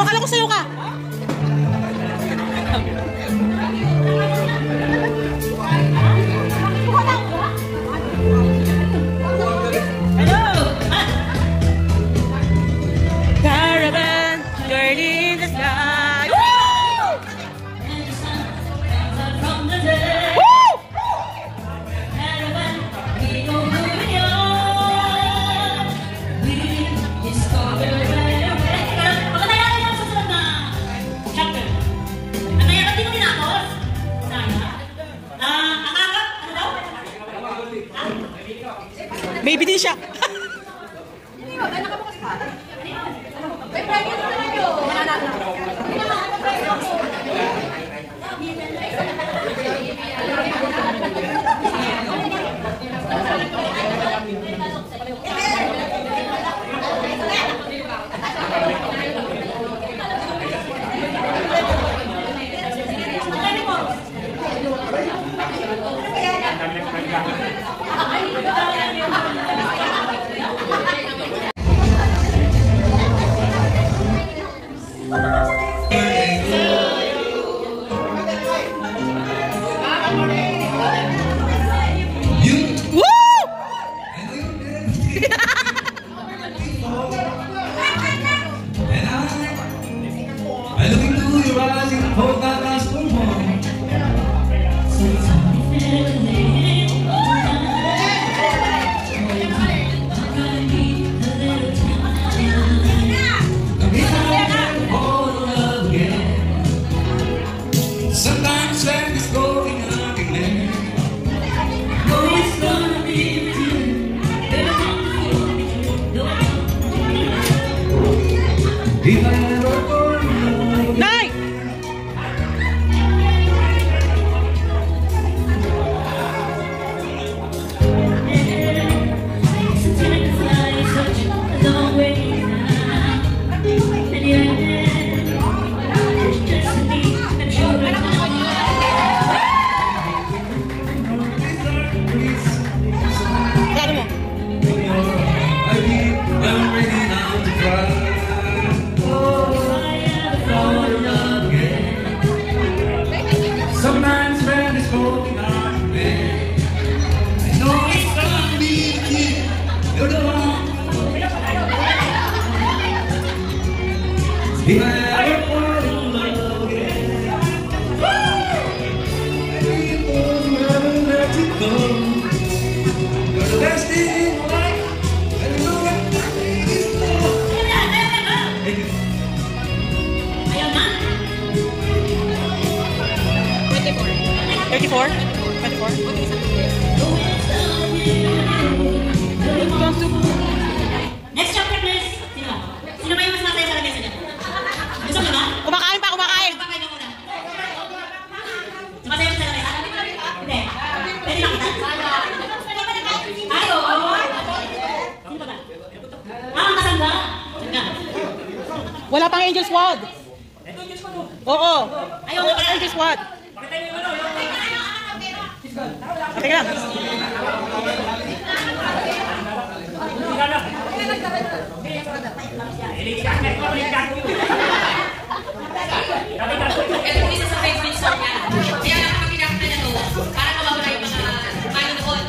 Akala ko sa'yo ka. Maybe din siya. Next chapter, please. Sino ba yung mas masaya sa lamesa niya? Gusto mo ba? Kumakain pa, kumakain. Kumakain ka muna. Masaya sa lamesa? Hindi. Pwede makita? Ay, oo. Sino ba ba? Ang masangga. Wala pang Angel Squad. Oo. Ayaw na pang Angel Squad. Teka lang. Ito po isa sa favorite song niya. Kaya nakapag-inakta niya to para mawawala yung mga manonood.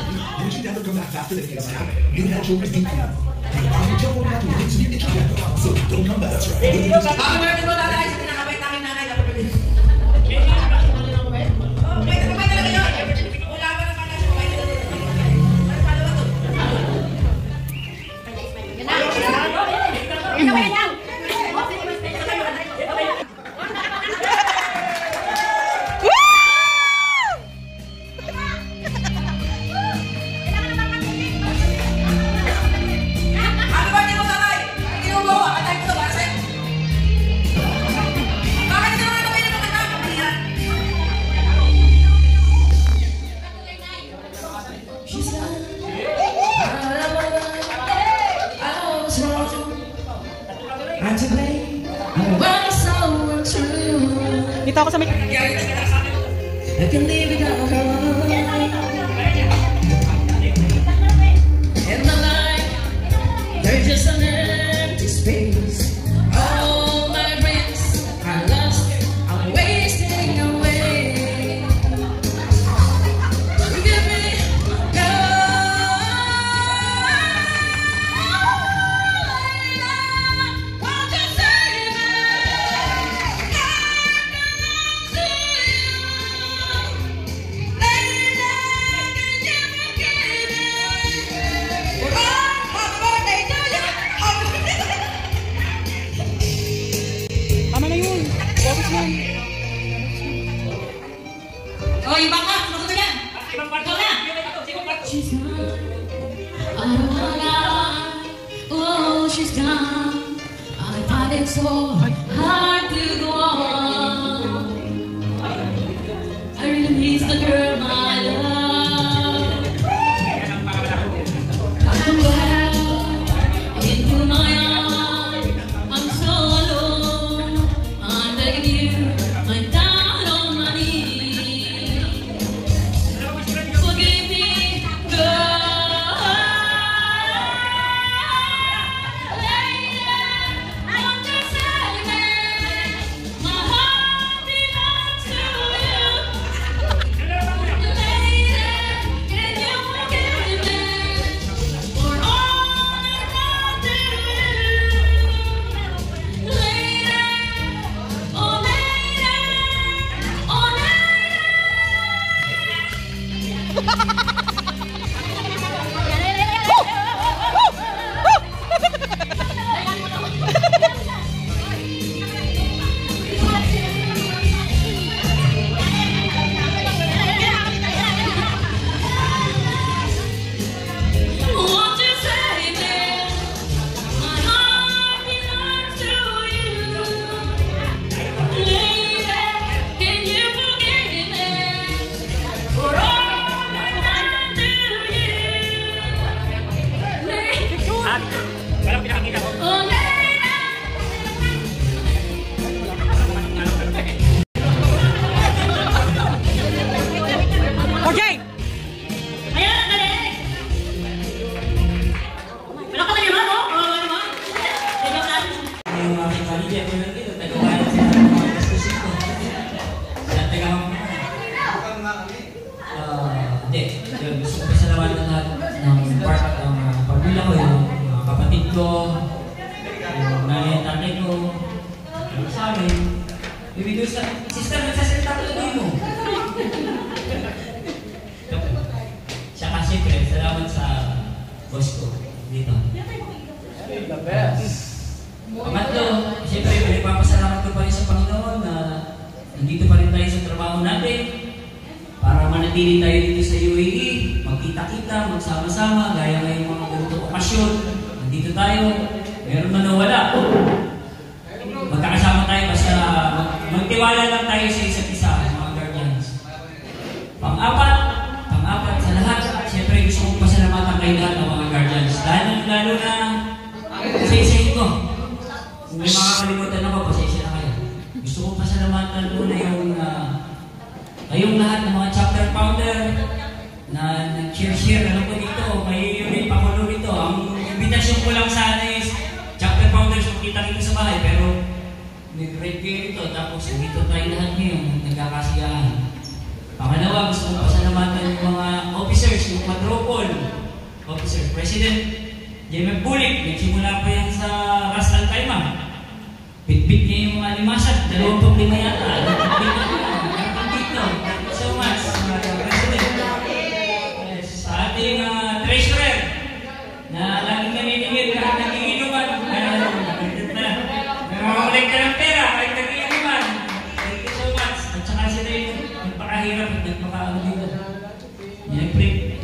Dito ako sa may... There's just an empty space. All my dreams Oh, yung baka, sumagot na yan. Ibang part na. She's gone. I don't wanna. Oh, she's gone. I find it so hard to go on. I really miss the girl, my love. Come back into my arms. I'm so alone. I'm begging you. I'm down on my knees. Forgive me, girl. Lady, I'm just saying, my heart belongs to you. Lady, can you forgive me for all that I do? Lady, oh lady, oh won't you save me? My heart belongs to you. Lady, can you forgive me for all that I do you? Lady, oh lady. Okay! Ayan, dali! Wala ka ba naman, no? Oo, wala naman. Tignan natin. Yung aking pamilya ko lang dito, tagawalan sila ng mga gastusin ko. Sa tagawang hindi. Yun, gusto ko pasalamatan lahat ng part ng pamilya ko, yung mga kapatid ko, yung nanay at tatay ko, yung sa amin. Bibigay sa sister, nagsasalita ko lang mo. Tsaka siyempre, salamat sa boss ko dito. Pangatlo, siyempre, pinagpapasalamat ko pa rin sa Panginoon na nandito pa rin tayo sa trabaho natin para manatili tayo dito sa UAE, magkita-kita, magsama-sama, gaya ngayong mga ganitong okasyon. Nandito tayo, meron man o wala. Magkakasama tayo basta magtiwala lang tayo sa isa't isa, mga guardians. Pang-apat sa lahat, siyempre gusto kong pasalamatan kayo lahat ng mga guardians. Lalo na isa-isahin ko. Kung may makakalimutan ako, pasensya na kayo. Gusto kong pasalamatan muna yung kayong lahat ng mga chapter founder na nag-share. Alam ko dito, may unit pakulo rito. Ang invitation ko lang sana is chapter founders kung kita dito sa bahay, pero nag-review ito. Tapos dito tayo lahat ngayon, nagkakasiyahan. Pangalawa, gusto kong pasalamatan yung mga officers, yung quadruple officers. President Jemem Bulik, nagsimula pa yan sa Ras Al Khaimah. Pitpit niya yung mga limasat, 25 yata. Thank you so much, President. Sa ating treasurer, na laging naniningil kahit nagiginuman. Namamulik ka ng pera kahit nagiginuman. Thank you so much. At saka sila yung nagpakahirap at nagpakaano dito.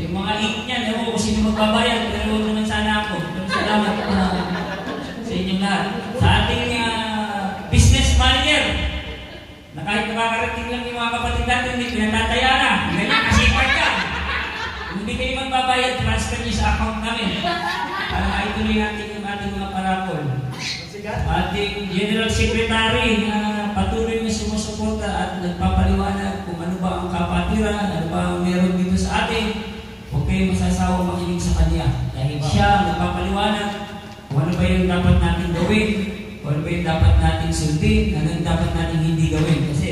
Yung mga ink niyan, ewan ko kung sino magbabayad, pero huwag naman sana ako. Pero salamat sa inyong lahat. Sa ating business manager, na kahit nakakarating lang yung mga kapatid natin, hindi pinatataya na. Ganyan kasipag ka. Kung hindi kayo magbabayad, transfer niyo sa account namin. Para maituloy natin yung ating mga parapol. Ating General Secretary na patuloy na sumusuporta at nagpapaliwanag kung ano ba ang kapatiran, ano ba ang meron dito sa atin. Huwag kayo masasawa makinig sa kanya. Dahil siya nagpapaliwanag kung ano ba yung dapat natin gawin, kung ano ba yung dapat natin sundin, ano yung dapat natin hindi gawin. Kasi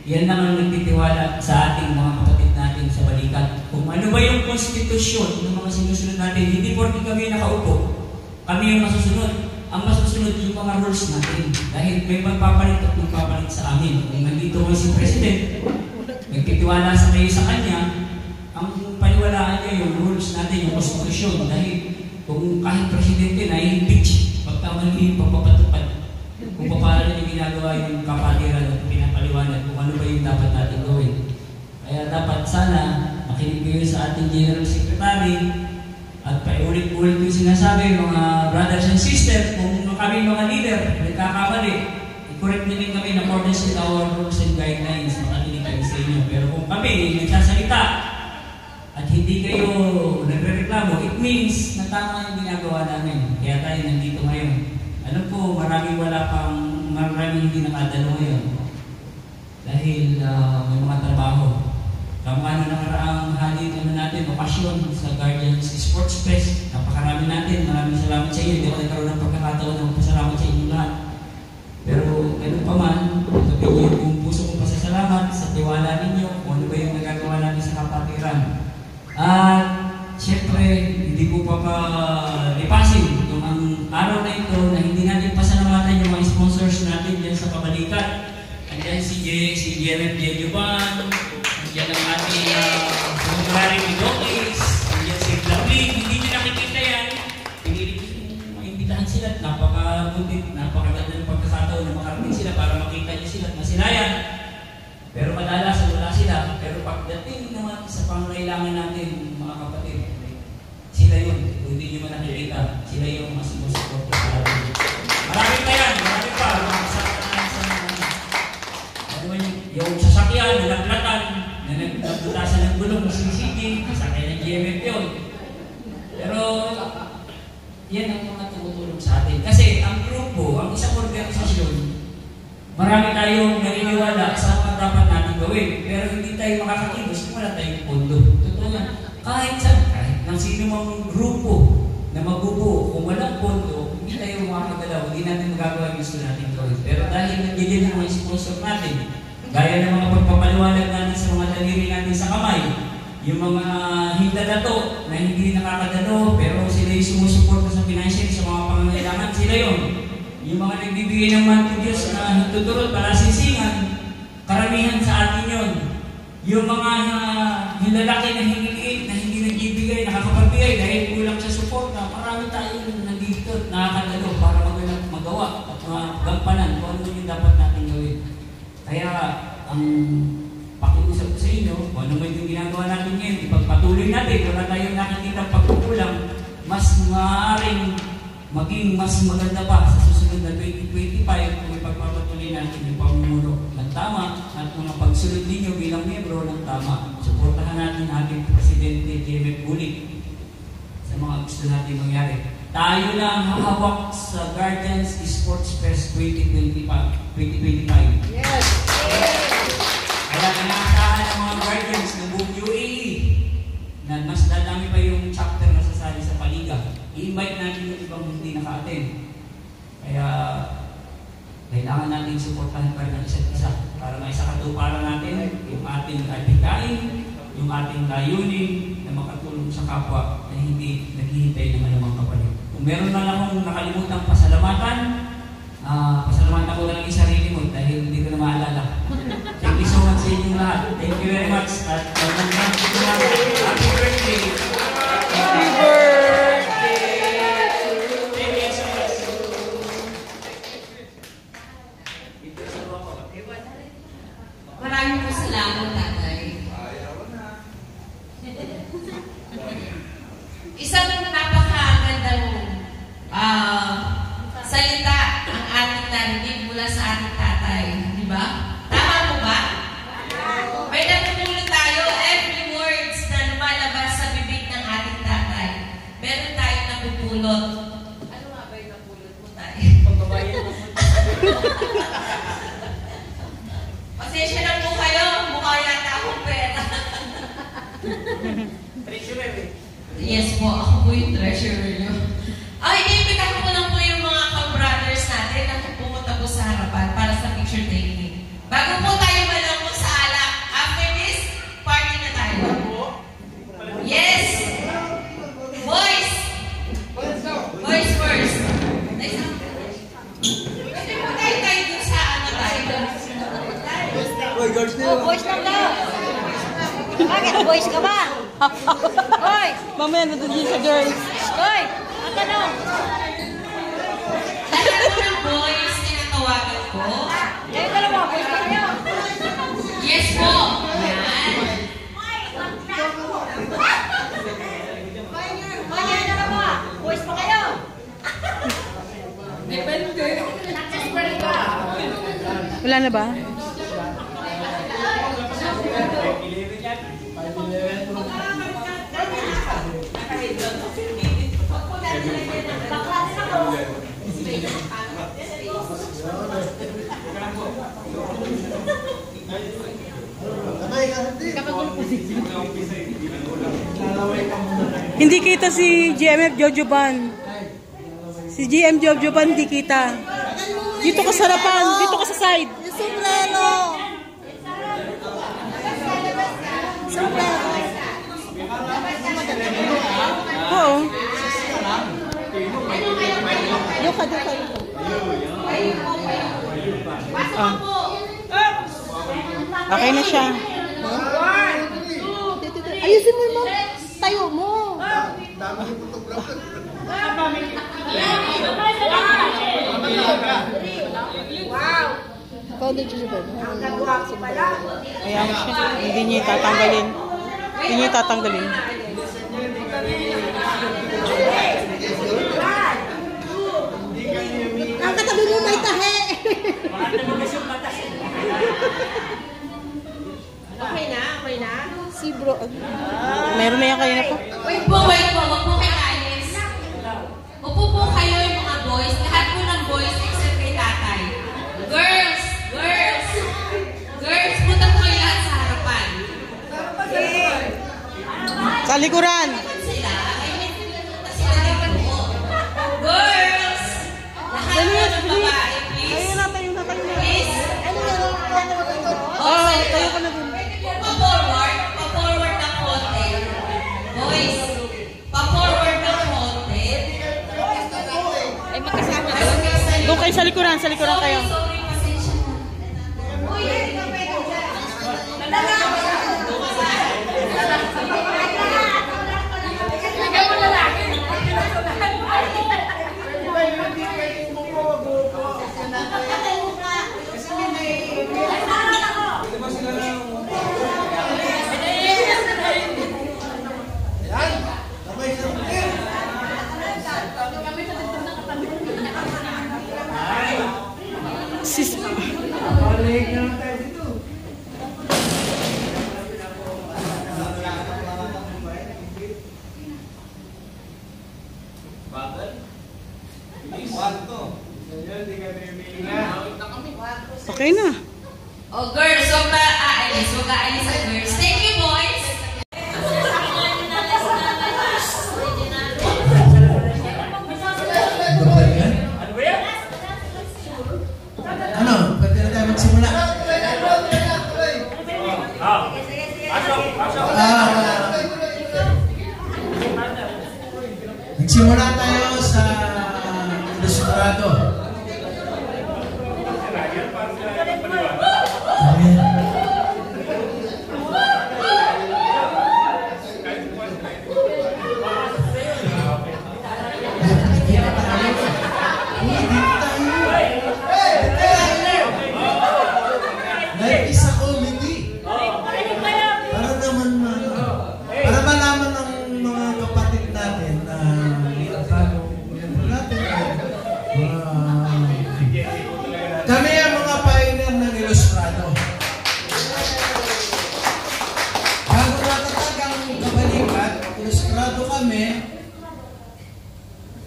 yan lang ang nagtitiwala sa ating mga kapatid natin sa balikat. Kung ano ba yung konstitusyon ng mga sinusunod natin, hindi porke kami nakaupo, kami yung masusunod. Ang masusunod yung mga rules natin. Dahil may magpapalit at magpapalit sa amin. Kung nandito ko si President, nagtitiwala sa kayo sa kanya, ang paniwalaan niya yung rules natin, yung konstitusyon. Dahil kung kahit Presidente na i-impeach, pagkamali yung pagpapatupad, kung paano niya ginagawa yung kapatiran at ano ba yung dapat natin gawin. Kaya dapat sana makinig kayo sa ating General Secretary at paulit-ulit yung sinasabi, mga brothers and sisters, kung kami mga leader, nagkakamali, i-correct nyo din kami in accordance with our rules and guidelines, makinig kayo sa inyo. Pero kung kami nagsasalita at hindi kayo nagre-reklamo, it means na tama yung ginagawa namin. Kaya tayo nandito ngayon. Alam ko, maraming hindi nakadalo ngayon. Dahil may mga trabaho. Kamukha na nakaraang halik natin, okasyon sa Guardians Sports Fest. Napakarami natin. Maraming salamat sa inyo. Hindi ako nagkaroon ng pagkakataon na magpasalamat sa inyo lahat. Pero ganun pa man, sabihin niyo kung puso kong pasasalamat sa tiwala ninyo kung ano ba yung nagagawa natin sa kapatiran. At syempre, hindi ko papalipasin yung ang araw na ito na hindi natin pasalamatan yung mga sponsors natin dyan sa kabalikat. Andiyan si Jerem Jejuban, andiyan ang ating Honorary Midokis, andiyan si Blabling, hindi nyo nakikita yan. Pinilit yung maimbitahan sila at napaka-buntit, napakaganda ng pagkakataon na makarating sila para makita nyo sila at masilayan. Pero madalas wala sila. Pero pagdating naman sa pangailangan natin, mga kapatid, sila yun. Kung hindi nyo man nakikita, sila yung mas sumusuporta sa atin. Marami pa yan, marami pa. Yung sasakyan, nalaglatan, na nagputasan ng gulong ng CCTV, sasakyan ng GMF yun. Pero, yan ang mga tumutulong sa atin. Kasi ang grupo, ang isang organisasyon, marami tayong naniniwala sa mga dapat natin gawin. Pero hindi tayo makakakilos kung wala tayong pondo. Totoo yan. Kahit ng sino mang grupo na mabubuo, kung walang pondo, hindi tayo makakagalaw, hindi natin magagawa yung gusto natin gawin. Pero dahil nandiyan ang mga sponsor natin, gaya ng mga pagpapaliwanag natin sa mga daliri natin sa kamay, yung mga hindadato na hindi nakakadalo, pero sila yung sumusuporta sa financial, sa mga pangangailangan, sila yun. Yung mga nagbibigay ng manto Diyos na hintutulot para sisingan, karamihan sa atin yun. Yung mga hinlalaki na hiniliit, na hindi nagbibigay, nakakapagbigay dahil kulang sa suporta, marami tayo nandito, nakakadalo para magawa at magampanan kung ano yung dapat natin gawin. Kaya, ang pakiusap ko sa inyo, kung ano yung ginagawa natin ngayon, ipagpatuloy natin, wala tayong nakikita pagkukulang, mas maaaring maging mas maganda pa sa susunod na 2025 kung ipagpapatuloy natin yung pamumuno ng tama at mga pagsunod ninyo bilang miyembro ng tama. Suportahan natin ating Presidente JMF Bulik sa mga gusto natin mangyari. Tayo lang hahawak sa Guardians Sports Fest 2025. Yes! Kaya inaasahan ng mga Guardians ng buong UAE na mas dadami pa yung chapter na sasali sa paliga. I-invite natin yung ibang hindi naka-attend. Kaya kailangan natin suportahan pa rin ng isa't isa para maisakatuparan natin yung ating adhikain, yung ating layunin na makatulong sa kapwa na hindi naghihintay ng anumang kapalit. Kung meron na lang akong nakalimutang pasalamatan, pasalamatan ko lang yung sarili mo dahil hindi ko na maalala. Thank you so much sa inyong lahat. Thank you very much. At happy birthday! Happy birthday! Maraming po salamat, tatay. Isang napakagandang salita ang ating narinig mula sa ating tatay. Di ba? Tama po ba? May natutulong tayo every words na lumalabas sa bibig ng ating tatay. Meron tayong napupulot. Ano nga ba yung napulot mo tayo? Pagbabayan mo. Pasensya na po kayo. Mukha yata akong pera. Treasurer eh. Yes po, ako po yung treasurer nyo. Ay, inimbitahan ko lang po yung mga ka-brothers natin na pumunta po sa harapan para sa picture taking. Bago po tayo malamon sa alak, after this, party na tayo. Yes! Boys! Boys first. Kasi po tayo dun sa ano tayo. Oh, boys lang daw. Bakit? Boys ka ba? Hoy! Mamaya na doon sa girls. Hoy! Ang tanong! Dahil ako ng boys, tinatawagan ko. Kayo dalawa, boys ka kayo. Yes po. Yan. Kaya na ba? Boys pa kayo? Depende. Wala na ba? Hindi kita si GMF Jojoban. Si GM Jojoban hindi kita. Dito ka sa harapan, dito ka sa side. Sombrero! Sombrero! Oo. Duka. Okay na siya. Ayusin mo mo. Tayo mo. Wow! Ikaw din siya ba? Kaya mo siya. Hindi niya tatanggalin. Hindi niya tatanggalin. Ang katabi mo may tahe. Okay na? Si bro. Meron na yan kayo na po. Wait po. Wag po kayo alis. Upo po kayo yung mga boys. Lahat po ng boys except kay tatay. Girls, punta po kayo lahat sa harapan. Sa likuran. Sila, ay may punta sila dito. Girls, lahat po ng babae, please. Ayun na, tayo na. Please. Oo, tayo ka na dun. Pa-forward ng konti. Boys, pa-forward ng konti. Ay, magkasama. Doon kayo sa likuran kayo. Sorry, pasensya na. Sis. Okay na. Oh, girls, huwag aalis ang girls. Thank you, boys. Ano? Pwede na tayo magsimula. Nagsimula tayo sa Ilustrado. Amen. Life is a comedy. Para naman para malaman ng mga kapatid natin na kami ang mga pioneer ng Ilustrado. Bago matatag ang kabalikat, Ilustrado kami,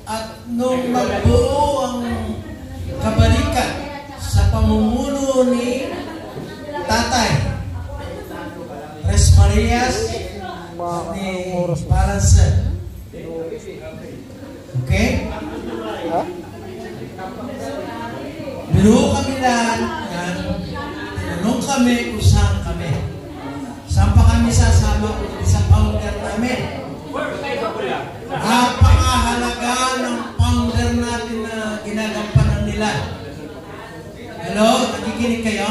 at nung magbuo ang kabalikat sa pamumuno ni Tatay Res Marias ni Paransen. Okay? Binuo kami lahat yan. Tinanong kami kung saan kami. Saan pa kami sasama kung sa founder namin. Napakahalaga ng founder natin na ginagampanan nila. Hello? Nakikinig kayo?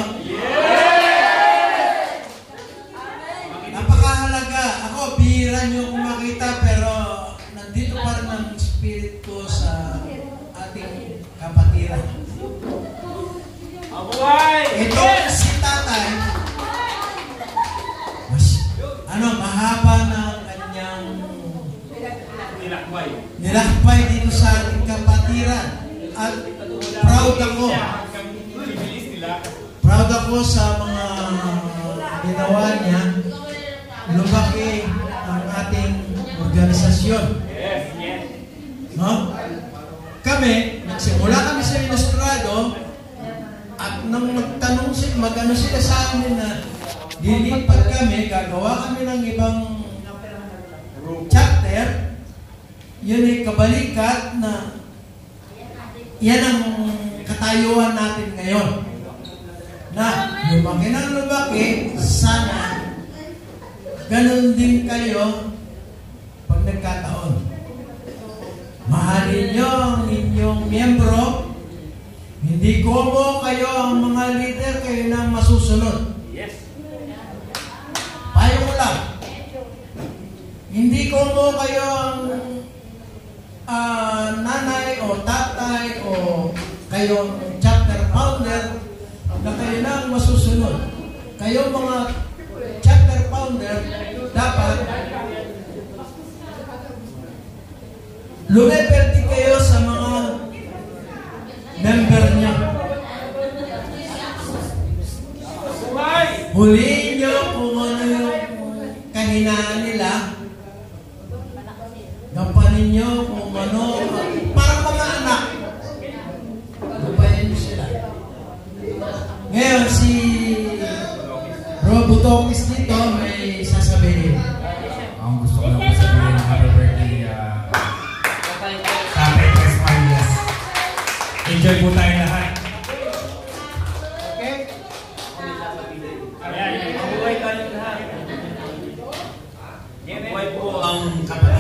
Napakahalaga. Ako, bihira niyo kung makita, pero nandito pa rin ang spirit ko sa ating kapatiran. Ito si Tatay, ako sa mga ginawa niya, lumaki ang ating organisasyon. No? Kami, nagsimula kami sa Ilustrado, at nang magtanong sila, mag-ano sila sa amin na lilipat kami, gagawa kami ng ibang chapter, yun ay kabalikat na yan ang katayuan natin ngayon. Na lumaki ng lumaki, sana ganun din kayo pag nagkataon. Mahalin nyo ang inyong miyembro. Hindi komo kayo ang mga leader, kayo nang masusunod. Payo ko lang. Hindi komo kayo ang nanay o tatay o kayo chapter founder na kayo nang masusunod. Kayo mga chapter founder, dapat lumiperti kayo sa mga member niya. Huliin nyo kung ano yung kahinaan nila. Gampanin nyo kung ano, parang mga anak. Gampanin nyo sila. Ngayon, si Robotokis dito may sasabihin. Ang gusto ko lang po sabihin ng happy birthday Tatay Tres Marias. Enjoy po tayo lahat. Okay? Ayan, mabuhay tayo lahat. Mabuhay po ang kapatid